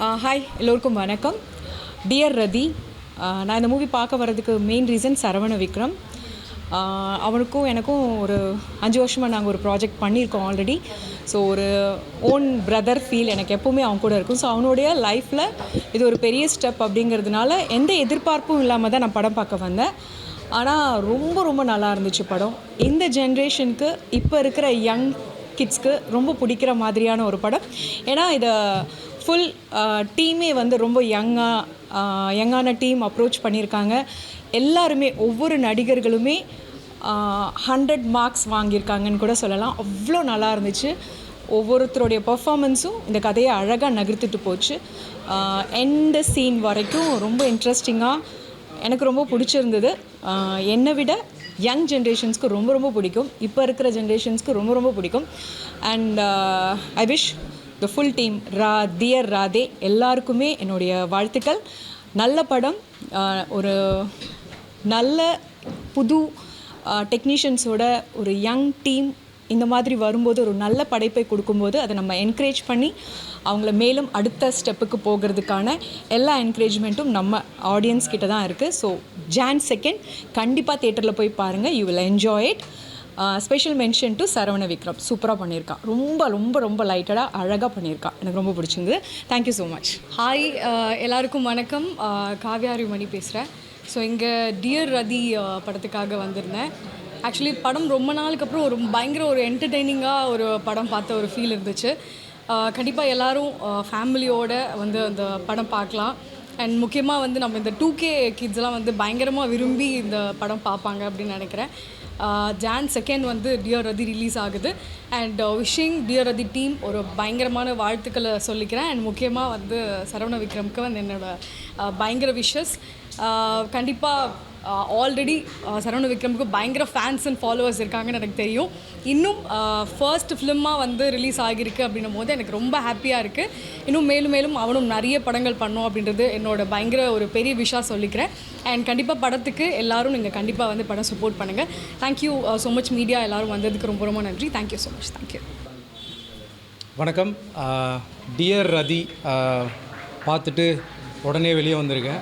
Hi எல்லோருக்கும் வணக்கம். Dear ரதி, நான் இந்த மூவி பார்க்க வர்றதுக்கு மெயின் ரீசன் சரவண விக்ரம். அவனுக்கும் எனக்கும் ஒரு 5 வருஷமாக நாங்கள் ஒரு ப்ராஜெக்ட் பண்ணியிருக்கோம் ஆல்ரெடி. ஸோ ஒரு ஓன் பிரதர் ஃபீல் எனக்கு எப்போவுமே அவன் கூட இருக்கும். ஸோ அவனுடைய லைஃப்பில் இது ஒரு பெரிய ஸ்டெப் அப்படிங்கிறதுனால எந்த எதிர்பார்ப்பும் இல்லாமல் தான் நான் படம் பார்க்க வந்தேன். ஆனால் ரொம்ப ரொம்ப நல்லா இருந்துச்சு படம். இந்த ஜென்ரேஷனுக்கு இப்போ இருக்கிற யங் கிட்ஸ்க்கு ரொம்ப பிடிக்கிற மாதிரியான ஒரு படம். ஏன்னா இதை ஃபுல் டீமே வந்து ரொம்ப யங்கான டீம் அப்ரோச் பண்ணியிருக்காங்க. எல்லாருமே ஒவ்வொரு நடிகர்களுமே 100 மார்க்ஸ் வாங்கியிருக்காங்கன்னு கூட சொல்லலாம். அவ்வளோ நல்லா இருந்துச்சு. ஒவ்வொருத்தருடைய பர்ஃபாமன்ஸும் இந்த கதையை அழகாக நகர்த்திட்டு போச்சு. எண்ட் சீன் வரைக்கும் ரொம்ப இன்ட்ரெஸ்டிங்காக எனக்கு ரொம்ப பிடிச்சிருந்தது. என்னை விட யங் ஜென்ரேஷன்ஸ்க்கு ரொம்ப ரொம்ப பிடிக்கும். இப்போ இருக்கிற ஜென்ரேஷன்ஸ்க்கு ரொம்ப ரொம்ப பிடிக்கும். And I wish the full team dear Radhe எல்லாருக்குமே என்னுடைய வாழ்த்துக்கள். நல்ல படம், ஒரு நல்ல புது டெக்னீஷியன்ஸோட ஒரு யங் டீம் இந்த மாதிரி வரும்போது ஒரு நல்ல படைப்பை கொடுக்கும்போது அதை நம்ம என்கரேஜ் பண்ணி அவங்கள மேலும் அடுத்த ஸ்டெப்புக்கு போகிறதுக்கான எல்லா என்கரேஜ்மெண்ட்டும் நம்ம ஆடியன்ஸ் கிட்ட தான் இருக்குது. ஸோ Jan 2 கண்டிப்பாக தேட்டரில் போய் பாருங்கள். You will enjoy it. Special mention to Saravana Vikram. சூப்பராக பண்ணியிருக்கான். ரொம்ப ரொம்ப ரொம்ப லைட்டடாக அழகாக பண்ணியிருக்கான். எனக்கு ரொம்ப பிடிச்சிருந்தது. Thank you so much. ஹாய் எல்லாருக்கும் வணக்கம். காவ்யாரி மணி பேசுகிறேன். ஸோ இங்கே டியர் ரதி படத்துக்காக வந்திருந்தேன். ஆக்சுவலி படம் ரொம்ப நாளுக்கு அப்புறம் ஒரு பயங்கர ஒரு என்டர்டெய்னிங்காக ஒரு படம் பார்த்த ஒரு ஃபீல் இருந்துச்சு. கண்டிப்பாக எல்லோரும் ஃபேமிலியோடு வந்து அந்த படம் பார்க்கலாம். அண்ட் முக்கியமாக வந்து நம்ம இந்த 2K கிட்ஸ்லாம் வந்து பயங்கரமாக விரும்பி இந்த படம் பார்ப்பாங்க அப்படின்னு நினைக்கிறேன். Jan 2 வந்து டியர் ரதி ரிலீஸ் ஆகுது. And wishing dear Rati team ஒரு பயங்கரமான வாழ்த்துக்களை சொல்லிக்கிறேன். அண்ட் முக்கியமாக வந்து சரவண விக்ரமுக்கு வந்து என்னோடய பயங்கர விஷஸ். கண்டிப்பாக ஆல்ரெடி சரவண விக்ரமுக்கு பயங்கர ஃபேன்ஸ் அண்ட் ஃபாலோவர்ஸ் இருக்காங்கன்னு எனக்கு தெரியும். இன்னும் ஃபர்ஸ்ட் ஃபிலிமாக வந்து ரிலீஸ் ஆகியிருக்கு அப்படின்னும் போது எனக்கு ரொம்ப ஹாப்பியாக இருக்குது. இன்னும் மேலும் மேலும் அவனும் நிறைய படங்கள் பண்ணோம் அப்படின்றது என்னோட பயங்கர ஒரு பெரிய விஷயம் சொல்லிக்கிறேன். அண்ட் கண்டிப்பாக படத்துக்கு எல்லோரும் நீங்கள் கண்டிப்பாக வந்து படம் சப்போர்ட் பண்ணுங்கள். தேங்க்யூ ஸோ மச் மீடியா எல்லோரும் வந்ததுக்கு ரொம்ப ரொம்ப நன்றி. Thank you so much. தேங்க்யூ. வணக்கம். டியர் ரதி பார்த்துட்டு உடனே வெளியே வந்திருக்கேன்.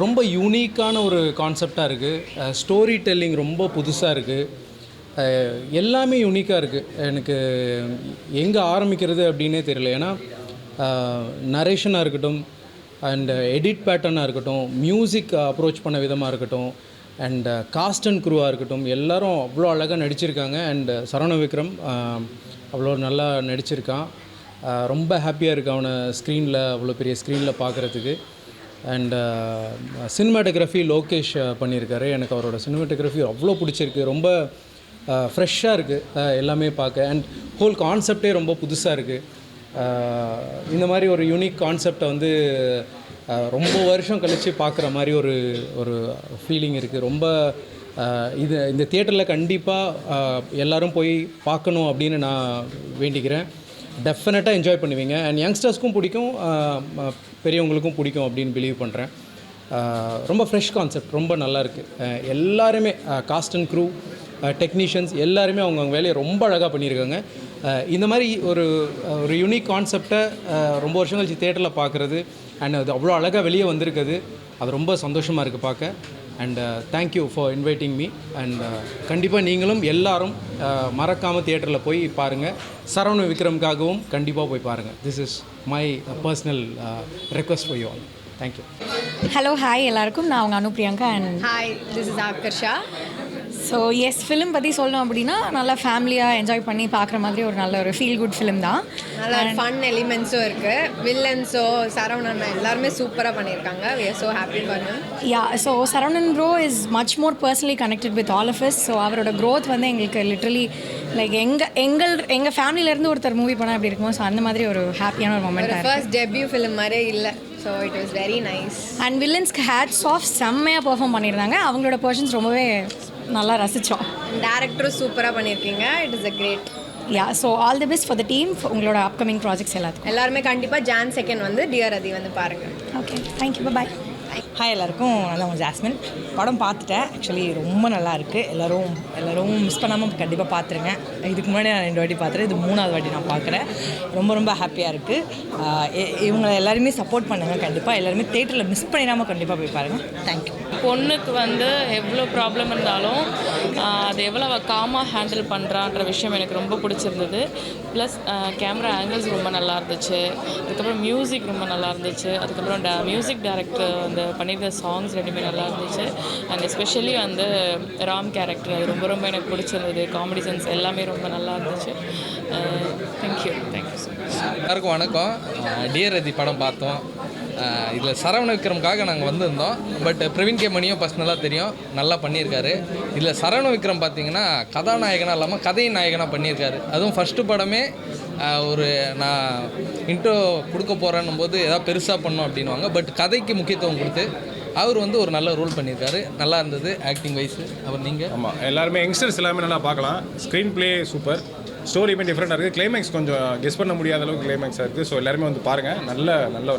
ரொம்ப யூனிக்கான ஒரு கான்செப்டாக இருக்குது. ஸ்டோரி டெல்லிங் ரொம்ப புதுசாக இருக்குது. எல்லாமே யூனிக்காக இருக்குது. எனக்கு எங்கே ஆரம்பிக்கிறது அப்படின்னே தெரியல. ஏன்னா நரேஷனாக இருக்கட்டும், அண்ட் எடிட் பேட்டர்னாக இருக்கட்டும், மியூசிக் அப்ரோச் பண்ண விதமாக இருக்கட்டும், அண்ட் காஸ்ட் அண்ட் க்ரூவாக இருக்கட்டும், எல்லோரும் அவ்வளோ அழகாக நடிச்சிருக்காங்க. அண்ட் சரவண விக்ரம் அவ்வளோ நல்லா நடிச்சிருக்கான். ரொம்ப ஹாப்பியாக இருக்குது அவனை ஸ்க்ரீனில், அவ்வளோ பெரிய ஸ்க்ரீனில் பார்க்குறதுக்கு. அண்ட் சினிமாட்டோகிராஃபி லோகேஷ் பண்ணியிருக்காரு. எனக்கு அவரோட சினிமாட்டோகிராஃபி அவ்வளோ பிடிச்சிருக்கு. ரொம்ப ஃப்ரெஷ்ஷாக இருக்குது எல்லாமே பார்க்க. அண்ட் ஹோல் கான்செப்டே ரொம்ப புதுசாக இருக்குது. இந்த மாதிரி ஒரு யூனிக் கான்செப்டை வந்து ரொம்ப வருஷம் கழித்து பார்க்குற மாதிரி ஒரு ஃபீலிங் இருக்குது. ரொம்ப இந்த தியேட்டரில் கண்டிப்பாக எல்லோரும் போய் பார்க்கணும் அப்படின்னு நான் வேண்டிக்கிறேன். டெஃபினட்டாக என்ஜாய் பண்ணுவீங்க. அண்ட் யங்ஸ்டர்ஸ்க்கும் பிடிக்கும், பெரியவங்களுக்கும் பிடிக்கும் அப்படின்னு பிலீவ் பண்ணுறேன். ரொம்ப ஃப்ரெஷ் கான்செப்ட், ரொம்ப நல்லாயிருக்கு. எல்லாருமே காஸ்ட் அண்ட் க்ரூ, டெக்னீஷியன்ஸ் எல்லாருமே அவங்கவுங்க வேலையை ரொம்ப அழகாக பண்ணியிருக்காங்க. இந்த மாதிரி ஒரு யூனிக் கான்செப்டை ரொம்ப வருஷம் கழிச்சு தேட்டரில் பார்க்குறது, அண்ட் அது அவ்வளோ அழகாக வெளியே வந்திருக்குது. அது ரொம்ப சந்தோஷமாக இருக்குது பார்க்க. And thank you for inviting me. And கண்டிப்பாக நீங்களும் எல்லாரும் மறக்காமல் தியேட்டரில் போய் பாருங்கள். சரவண விக்ரமுக்காகவும் கண்டிப்பாக போய் பாருங்கள். This is my personal request for you all. Thank you. Hello, hi எல்லாருக்கும். நான் அவங்க Anupriyanka. And hi, this is Akarsha. So yes, film பற்றி சொல்லணும் அப்படின்னா நல்லா ஃபேமிலியாக என்ஜாய் பண்ணி பார்க்குற மாதிரி ஒரு நல்ல ஒரு ஃபீல் குட் ஃபிலிம் தான். நல்லா ஃபன் எலிமெண்ட்ஸும் இருக்குது. வில்லன்ஸோ சரவணன் எல்லாருமே சூப்பராக பண்ணியிருக்காங்க. We are so happy for him. Yeah, so Saravanan bro is much more personally connected with all of us. So அவரோட க்ரோத் வந்து எங்களுக்கு லிட்ரலி லைக் எங்கள் ஃபேமிலியிலேருந்து ஒருத்தர் மூவி பண்ணால் எப்படி இருக்குமோ, ஸோ அந்த மாதிரி ஒரு ஹாப்பியான ஒரு மொமெண்ட். ஃபர்ஸ்ட் டெபியூ ஃபிலிம் மாதிரியே இல்லை. So it was very nice. And வில்லன்ஸ்க்கு ஹேட்ஸ் ஆஃப் செம்மையாக பெர்ஃபார்ம் பண்ணியிருந்தாங்க. அவங்களோட பர்சன்ஸ் ரொம்பவே நல்லா ரசித்தோம். டேரக்டரும் சூப்பராக பண்ணியிருக்கீங்க. It is a great. Yeah, so all the best for the team, உங்களோட அப்கமிங் ப்ராஜெக்ட்ஸ் எல்லாத்துக்கும். எல்லாருமே கண்டிப்பாக Jan 2 வந்து டியர் ரதி வந்து பாருங்கள். Okay, thank you. பாய். ஹாய் எல்லாருக்கும், நான் தான் உங்கள் ஜாஸ்மின். படம் பார்த்துட்டேன். ஆக்சுவலி ரொம்ப நல்லா இருக்குது. எல்லோரும் மிஸ் பண்ணாமல் கண்டிப்பாக பார்த்துருங்க. இதுக்கு முன்னாடி நான் 2 வாட்டி பார்த்துறேன், இது 3வது வாட்டி நான் பார்க்குறேன். ரொம்ப ஹாப்பியாக இருக்குது. இவங்களை எல்லாருமே சப்போர்ட் பண்ணுங்கள். கண்டிப்பாக எல்லாருமே தேட்டரில் மிஸ் பண்ணிடாமல் கண்டிப்பாக போய் பாருங்கள். தேங்க்யூ. பொண்ணுக்கு வந்து எவ்வளோ ப்ராப்ளம் இருந்தாலும் அது எவ்வளோ அவள் காமாக ஹேண்டில் பண்ணுறான்ற விஷயம் எனக்கு ரொம்ப பிடிச்சிருந்தது. ப்ளஸ் கேமரா ஆங்கிள்ஸ் ரொம்ப நல்லா இருந்துச்சு. அதுக்கப்புறம் மியூசிக் ரொம்ப நல்லா இருந்துச்சு. அதுக்கப்புறம் மியூசிக் டைரக்டர் வந்து பண்ணியிருந்த சாங்ஸ் ரெண்டுமே நல்லா இருந்துச்சு. அண்ட் எஸ்பெஷலி வந்து ராம் கேரக்டர் அது ரொம்ப எனக்கு பிடிச்சிருந்தது. காமெடி சென்ஸ் எல்லாமே ரொம்ப நல்லா இருந்துச்சு. Thank you so much. எல்லாருக்கும் வணக்கம். டியர் ரதி படம் பார்த்தோம். இதில் சரவண விக்ரமுக்காக நாங்கள் வந்திருந்தோம். பட் பிரவீன் கே மணியும் பர்சனலாக தெரியும், நல்லா பண்ணியிருக்காரு. இதில் சரவண விக்ரம் பார்த்தீங்கன்னா கதாநாயகனாக இல்லாமல் கதை நாயகனாக பண்ணியிருக்காரு. அதுவும் ஃபஸ்ட்டு படமே ஒரு நான் இன்ட்ரோ கொடுக்க போகிறேன்னும் போது ஏதாவது பெருசாக பண்ணோம் அப்படின்வாங்க. பட் கதைக்கு முக்கியத்துவம் கொடுத்து அவர் வந்து ஒரு நல்ல ரோல் பண்ணியிருக்காரு. நல்லா இருந்தது ஆக்டிங் வைஸு. அவர் நீங்கள்? ஆமாம், எல்லாருமே யங்ஸ்டர்ஸ் எல்லாமே நல்லா பார்க்கலாம். ஸ்க்ரீன் ப்ளே சூப்பர், ஸ்டோரியுமே டிஃப்ரெண்ட்டாக இருக்குது. கிளைமேக்ஸ் கொஞ்சம் கெஸ் பண்ண முடியாத அளவுக்கு கிளைமேக்ஸாக இருக்குது. ஸோ எல்லாருமே வந்து பாருங்கள்.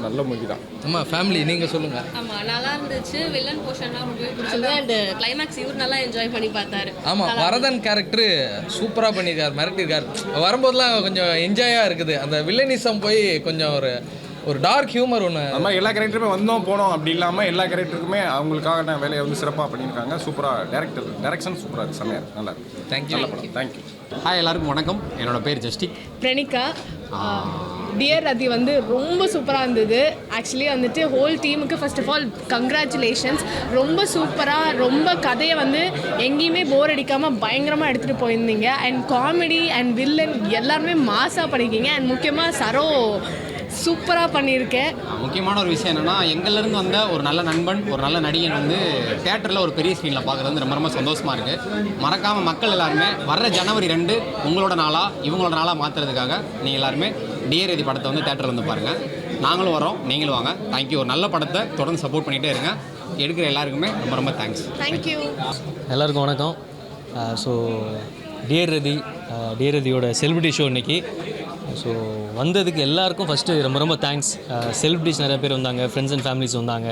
நல்ல மூவி தான். ஆமாம், ஃபேமிலி நீங்கள் சொல்லுங்கள். ஆமாம், நல்லா இருந்துச்சு. வில்லன் போர்ஷன்லாம் ரொம்பவே பிடிச்சிருந்தது. அண்ட் கிளைமேக்ஸ் இவர் நல்லா என்ஜாய் பண்ணி பார்த்தாரு. ஆமாம், வரதன் கேரக்டரு சூப்பராக பண்ணியிருக்காரு, மிரட்டியிருக்காரு. வரும்போதெல்லாம் கொஞ்சம் என்ஜாயாக இருக்குது. அந்த வில்லனிசம் போய் கொஞ்சம் ஒரு டார்க் ஹியூமர் ஒன்று. அது மாதிரி எல்லா கேரக்டருமே வந்தோம் போனோம் அப்படி இல்லாமல் எல்லா கேரக்டருக்குமே அவங்களுக்கான வேலையை வந்து சிறப்பாக பண்ணியிருக்காங்க. சூப்பராக டைரக்ஷன் சூப்பராக இருக்குது, செம்மையாக நல்லா இருக்குது. தேங்க்யூ. நல்ல படம். தேங்க்யூ. ஹாய் எல்லாருக்கும் வணக்கம். என்னோட பேர் ஜஸ்டிக். பிரணிகா. டியர் ரதி வந்து ரொம்ப சூப்பராக இருந்தது. ஆக்சுவலி வந்துட்டு ஹோல் டீமுக்கு ஃபர்ஸ்ட் ஆஃப் ஆல் கங்க்ராச்சுலேஷன்ஸ். ரொம்ப சூப்பராக, ரொம்ப கதையை வந்து எங்கேயுமே போர் அடிக்காமல் பயங்கரமாக எடுத்துகிட்டு போயிருந்தீங்க. அண்ட் காமெடி அண்ட் வில்லன் எல்லாருமே மாஸாக பண்ணியிருக்கீங்க. அண்ட் முக்கியமாக சரோ சூப்பராக பண்ணியிருக்கேன். முக்கியமான ஒரு விஷயம் என்னென்னா, எங்கள்லேருந்து வந்த ஒரு நல்ல நண்பன், ஒரு நல்ல நடிகன் வந்து தேட்டரில் ஒரு பெரிய ஸ்க்ரீனில் பார்க்குறது வந்து ரொம்ப சந்தோஷமாக இருக்குது. மறக்காமல் மக்கள் எல்லாருமே வர்ற ஜனவரி 2 உங்களோட நாளாக இவங்களோட நாளாக மாற்றுறதுக்காக நீங்கள் எல்லாருமே டியர் ரதி படத்தை வந்து தேட்டரில் வந்து பாருங்கள். நாங்களும் வரோம், நீங்களும் வாங்க. தேங்க்யூ. ஒரு நல்ல படத்தை தொடர்ந்து சப்போர்ட் பண்ணிகிட்டே இருங்க. எடுக்கிற எல்லாருக்குமே ரொம்ப தேங்க்ஸ். தேங்க்யூ. எல்லாருக்கும் வணக்கம். ஸோ டியர் ரதியோட செலிபிரிட்டி ஷோ இன்றைக்கி. ஸோ வந்ததுக்கு எல்லாருக்கும் ஃபஸ்ட்டு ரொம்ப தேங்க்ஸ். செலிபிரிட்டிஸ் நிறைய பேர் வந்தாங்க, ஃப்ரெண்ட்ஸ் அண்ட் ஃபேமிலிஸ் வந்தாங்க,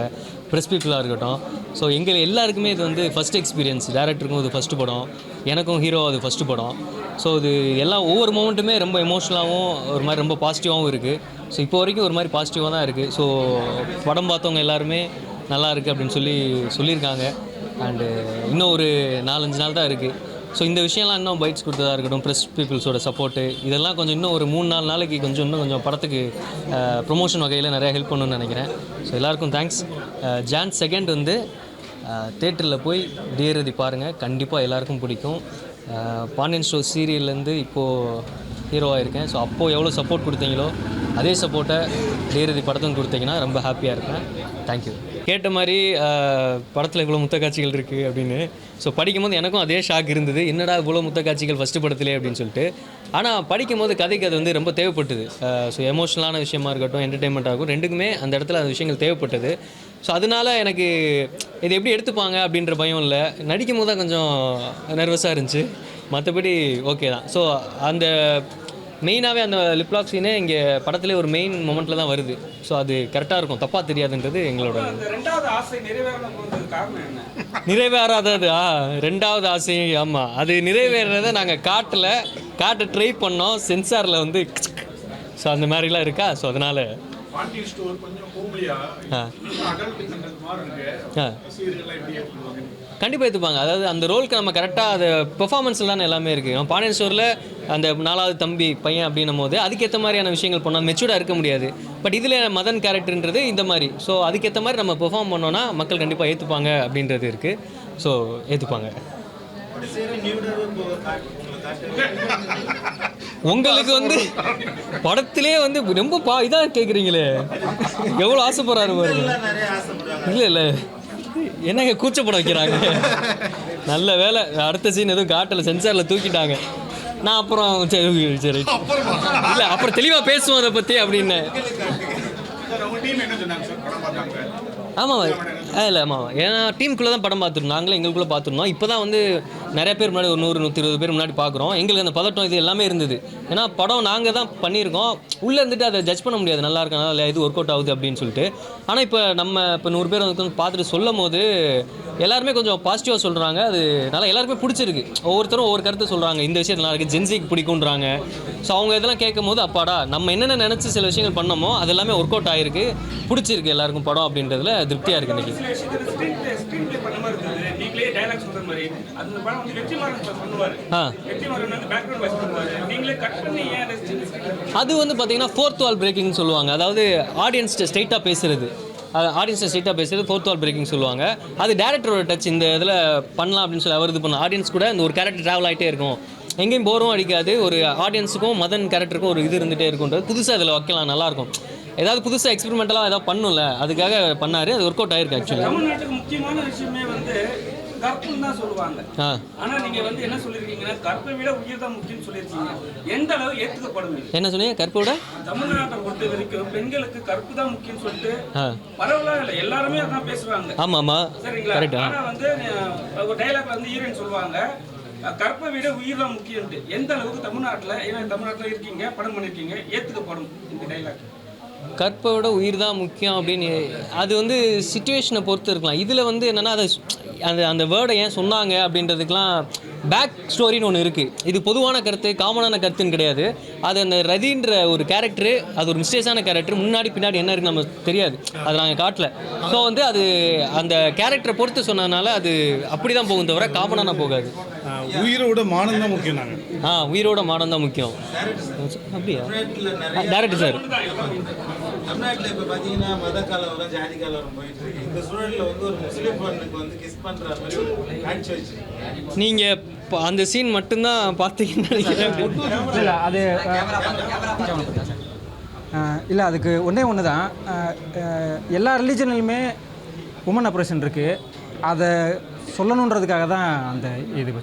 ப்ரெஸ் பீப்புளாக இருக்கட்டும். ஸோ எங்கள் எல்லாருக்குமே இது வந்து ஃபஸ்ட் எக்ஸ்பீரியன்ஸ். டேரக்டருக்கும் இது ஃபஸ்ட்டு படம், எனக்கும் ஹீரோ அது ஃபஸ்ட்டு படம். ஸோ இது எல்லாம் ஒவ்வொரு மொமெண்ட்டுமே ரொம்ப எமோஷ்னலாகவும் ஒரு மாதிரி ரொம்ப பாசிட்டிவாகவும் இருக்குது. ஸோ இப்போ வரைக்கும் ஒரு மாதிரி பாசிட்டிவாக தான் இருக்குது. ஸோ படம் பார்த்தவங்க எல்லாருமே நல்லா இருக்குது அப்படின்னு சொல்லியிருக்காங்க. அண்டு இன்னும் ஒரு 4-5 நாள் தான் இருக்குது. ஸோ இந்த விஷயம்லாம் இன்னும் பைட்ஸ் கொடுத்ததாக இருக்கட்டும், ப்ரெஸ் பீப்புள்ஸோட சப்போர்ட்டு இதெல்லாம் கொஞ்சம் இன்னும் ஒரு 3-4 நாளைக்கு கொஞ்சம் படத்துக்கு ப்ரொமோஷன் வகையில் நிறையா ஹெல்ப் பண்ணணும்னு நினைக்கிறேன். ஸோ எல்லாருக்கும் தேங்க்ஸ். Jan 2 வந்து தேட்டரில் போய் டியர் ரதி பாருங்கள், கண்டிப்பாக எல்லாருக்கும் பிடிக்கும். பாண்டியன் ஸ்டோர் சீரியல்லேருந்து இப்போது ஹீரோவாக இருக்கேன். ஸோ அப்போது எவ்வளோ சப்போர்ட் கொடுத்தீங்களோ அதே சப்போர்ட்டை டியர் ரதி படத்தும் கொடுத்தீங்கன்னா ரொம்ப ஹாப்பியாக இருப்பேன். தேங்க்யூ. கேட்ட மாதிரி படத்தில் இவ்வளோ முத்த காட்சிகள் இருக்குது அப்படின்னு. ஸோ படிக்கும்போது எனக்கும் அதே ஷாக் இருந்தது, என்னடா இவ்வளோ முத்த காட்சிகள் ஃபஸ்ட்டு படத்திலே அப்படின்னு சொல்லிட்டு. ஆனால் படிக்கும்போது கதைக்கு அது வந்து ரொம்ப தேவைப்பட்டது. ஸோ எமோஷ்னலான விஷயமா இருக்கட்டும், என்டர்டெயின்மெண்ட்டாகும், ரெண்டுக்குமே அந்த இடத்துல அந்த விஷயங்கள் தேவைப்பட்டது. ஸோ அதனால் எனக்கு இது எப்படி எடுத்துப்பாங்க அப்படின்ற பயம் இல்லை. நடிக்கும் போது தான் கொஞ்சம் நர்வஸாக இருந்துச்சு, மற்றபடி ஓகே தான். ஸோ அந்த மெயினாகவே அந்த லிப்லாக் சீனே இங்கே படத்துலேயே ஒரு மெயின் மொமெண்ட்டில் தான் வருது. ஸோ அது கரெக்டாக இருக்கும், தப்பாக தெரியாதுன்றது எங்களோட. நிறைவேறாதது 2வது ஆசை. ஆமாம், அது நிறைவேறதை நாங்கள் காட்ட ட்ரை பண்ணோம், சென்சாரில் வந்து. ஸோ அந்த மாதிரிலாம் இருக்கா. ஸோ அதனால் கண்டிப்பாக எடுத்துப்பாங்க. அதாவது அந்த ரோலுக்கு நம்ம கரெக்டாக அது பெர்ஃபார்மன்ஸில் தானே எல்லாமே இருக்குது. நம்ம பாண்டியன் ஸ்டோரில் அந்த 4வது தம்பி பையன் அப்படின்னும் போது அதுக்கேற்ற மாதிரியான விஷயங்கள் பண்ணால் மெச்சூர்டாக இருக்க முடியாது. பட் இதில் மதன் கேரக்டர்ன்றது இந்த மாதிரி. ஸோ அதுக்கேற்ற மாதிரி நம்ம பெர்ஃபார்ம் பண்ணோன்னா மக்கள் கண்டிப்பாக ஏற்றுப்பாங்க அப்படின்றது இருக்குது. ஸோ ஏற்றுப்பாங்க. உங்களுக்கு வந்து படத்திலே வந்து ரொம்ப இதாக கேட்குறீங்களே, எவ்வளோ ஆசைப்படுறாரு பாருங்க. இல்லை என்னங்க கூச்சப்பட வைக்கிறாங்க. நல்ல வேலை அடுத்த சீன் எதுவும் காட்டலை, சென்சாரில் தூக்கிட்டாங்க. நான் அப்புறம் சரி இல்லை அப்புறம் தெளிவாக பேசுவோம் அதை பற்றி அப்படின்னு. ஆமாம் இல்லை ஆமாம், ஏன்னா டீமுக்குள்ளே தான் படம் பார்த்துருந்தோம், நாங்களே எங்களுக்குள்ளே பார்த்துருந்தோம். இப்போ தான் வந்து நிறைய பேர் முன்னாடி ஒரு 100-120 பேர் முன்னாடி பார்க்குறோம். எங்களுக்கு அந்த பதட்டம் இது எல்லாமே இருந்தது. ஏன்னா படம் நாங்கள் தான் பண்ணியிருக்கோம், உள்ளே இருந்துட்டு அதை ஜட்ஜ் பண்ண முடியாது, நல்லா இருக்கா இல்லை இது ஒர்க் அவுட் ஆகுது அப்படின்னு சொல்லிட்டு. ஆனால் இப்போ 100 பேர் வந்து பார்த்துட்டு சொல்லும் போது எல்லாருமே கொஞ்சம் பாசிட்டிவாக சொல்கிறாங்க. அது நல்லா எல்லாருக்குமே பிடிச்சிருக்கு. ஒவ்வொருத்தரும் ஒவ்வொரு கருத்து சொல்கிறாங்க, இந்த விஷயம் நல்லா இருக்குது, ஜென்சிக்கு பிடிக்குன்றாங்க. ஸோ அவங்க இதெல்லாம் கேட்கும் போது அப்பாடா நம்ம என்னென்ன நினச்சி சில விஷயங்கள் பண்ணோமோ அது எல்லாமே ஒர்க் அவுட் ஆகிருக்கு, பிடிச்சிருக்கு எல்லாருக்கும் படம் அப்படின்றதுல திருப்தியாக இருக்குது இன்றைக்கி. அது வந்து பார்த்தீங்கன்னா ஃபோர்த் வால் பிரேக்கிங்னு சொல்லுவாங்க. அதாவது ஆடியன்ஸ்ட்டு ஸ்ட்ரைட்டாக பேசுகிறது, ஆடியன்ஸை ஸ்ட்ரைட்டாக பேசுகிறது ஃபோர்த் வால் பிரேக்கிங் சொல்லுவாங்க. அது டேரக்டரோட டச் இந்த இதில் பண்ணலாம் அப்படின்னு சொல்லி அவர் இது பண்ணலாம். ஆடியன்ஸ் கூட இந்த ஒரு கேரக்டர் ட்ராவல் ஆகிட்டே இருக்கும், எங்கேயும் போரும் அடிக்காது. ஒரு ஆடியன்ஸுக்கும் மதன் கேரக்டருக்கும் ஒரு இது இருந்துகிட்டே இருக்குன்றது புதுசாக இதில் வைக்கலாம், நல்லாயிருக்கும். ஏதாவது புதுசாக எக்ஸ்பெரிமெண்டலாக ஏதாவது பண்ணும்ல, அதுக்காக பண்ணார். அது ஒர்க் அவுட் ஆகிருக்கு ஆக்சுவலி. தமிழ்நாட்டுக்கு முக்கியமான விஷயமே வந்து கற்புன்னு தான் சொல்லுவாங்க. ஆனால் நீங்கள் வந்து என்ன சொல்லியிருக்கீங்கன்னா கற்பை விட உயிர் தான் முக்கியம்னு சொல்லியிருக்கீங்க. எந்த அளவு ஏற்றுக்கப்படும்? என்ன சொன்னீங்க? கற்பை விட தமிழ்நாட்டை பொறுத்த வரைக்கும் பெண்களுக்கு கற்பு தான் முக்கியம்னு சொல்லிட்டு பரவலாக இல்லை, எல்லாருமே அதான் பேசுவாங்க. ஆமாம் சரிங்களா? ஆனால் வந்து ஒரு டைலாக்ல வந்து ஹீரோயின் சொல்லுவாங்க கற்பை விட உயிர் தான் முக்கியம்ட்டு. எந்த அளவுக்கு தமிழ்நாட்டில், ஏன்னா தமிழ்நாட்டில் இருக்கீங்க, படம் பண்ணியிருக்கீங்க, ஏற்றுக்கப்படும் இந்த டைலாக்? கற்பை விட உயிர் தான் முக்கியம் அப்படின்னு அது வந்து சிச்சுவேஷனை பொறுத்து இருக்கலாம். இதில் வந்து என்னென்னா அதை அந்த வேர்டை ஏன் சொன்னாங்க அப்படின்றதுக்கெலாம் பேக் ஸ்டோரின்னு ஒன்று இருக்குது. இது பொதுவான கருத்து, காமனான கருத்துன்னு கிடையாது. அது அந்த ரதின்ற ஒரு கேரக்டரு, அது ஒரு மிஸ்டேஸான கேரக்டர், முன்னாடி பின்னாடி என்ன இருக்குன்னு நமக்கு தெரியாது, அது நாங்கள் காட்டல. ஸோ வந்து அது அந்த கேரக்டரை பொறுத்து சொன்னதுனால அது அப்படி தான் போகும், தவிர காமனான போகாது. உயிரோட மானம் தான் முக்கியம். நாங்கள் உயிரோட மானம் தான் முக்கியம். அப்படியா? டேரக்டர் சார், தமிழ்நாட்டில் இப்போ பார்த்தீங்கன்னா மத கலவரம், ஜாதி கலவரம் போயிட்டு இருக்கு. இந்த சூழலில் வந்து ஒரு முஸ்லீம் பொண்ணுக்கு வந்து கிஸ் பண்ணுற மாதிரி ஒரு காட்சி வச்சு நீங்கள் அந்த சீன் மட்டும்தான் பார்த்தீங்கன்னு இல்லை அது இல்லை, அதுக்கு ஒன்று தான். எல்லா ரிலீஜன்லையுமே உமன் அப்ரேஷன் இருக்குது, அதை சொல்லணுன்றதுக்காக தான் அந்த இது